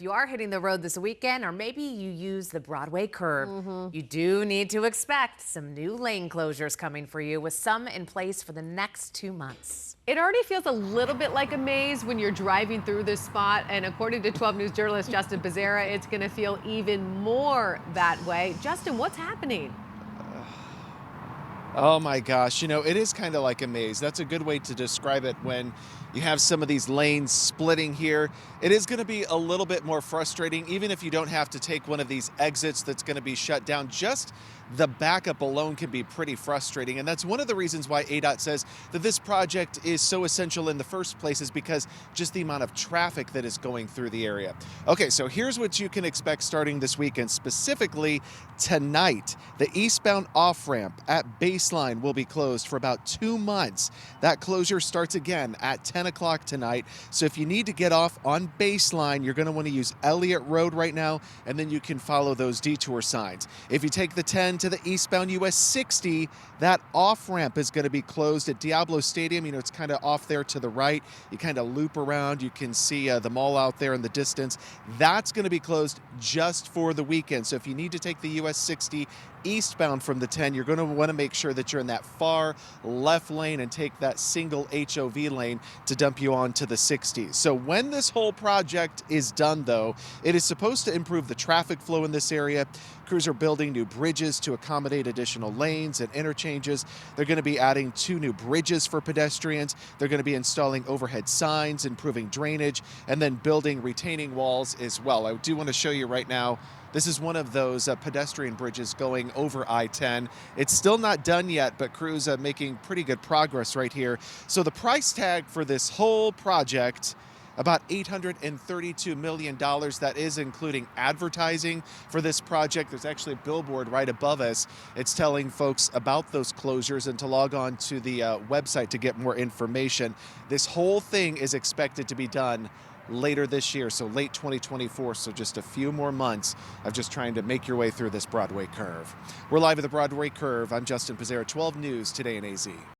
you are hitting the road this weekend, or maybe you use the Broadway Curve, you do need to expect some new lane closures coming for you, with some in place for the next 2 months. It already feels a little bit like a maze when you're driving through this spot, and according to 12 News journalist Justin Pizzera, it's going to feel even more that way. Justin, what's happening? Oh my gosh, it is kind of like a maze. That's a good way to describe it when you have some of these lanes splitting here. It is going to be a little bit more frustrating, even if you don't have to take one of these exits that's going to be shut down. Just the backup alone can be pretty frustrating. And that's one of the reasons why ADOT says that this project is so essential in the first place, is because just the amount of traffic that is going through the area. Okay, so here's what you can expect starting this weekend, specifically tonight. The eastbound off-ramp at Baseline will be closed for about 2 months. That closure starts again at 10 o'clock tonight. So if you need to get off on Baseline, you're going to want to use Elliott Road right now, and then you can follow those detour signs. If you take the 10 to the eastbound US 60, that off-ramp is going to be closed at Diablo Stadium. It's kind of off there to the right. You kind of loop around. You can see the mall out there in the distance. That's going to be closed just for the weekend. So if you need to take the US 60 eastbound from the 10, you're going to want to make sure that you're in that far left lane and take that single HOV lane to dump you onto the 60. So when this whole project is done, though, it is supposed to improve the traffic flow in this area. Crews are building new bridges to accommodate additional lanes and interchanges. They're going to be adding 2 new bridges for pedestrians. They're going to be installing overhead signs, improving drainage, and then building retaining walls as well. I do want to show you right now. This is one of those pedestrian bridges going over I-10. It's still not done yet, but crews are making pretty good progress right here. So the price tag for this whole project, about $832 million. That is including advertising for this project. There's actually a billboard right above us. It's telling folks about those closures and to log on to the website to get more information. This whole thing is expected to be done later this year, so late 2024, so just a few more months of just trying to make your way through this Broadway Curve. We're live at the Broadway Curve. I'm Justin Pizzera, 12 News Today in AZ.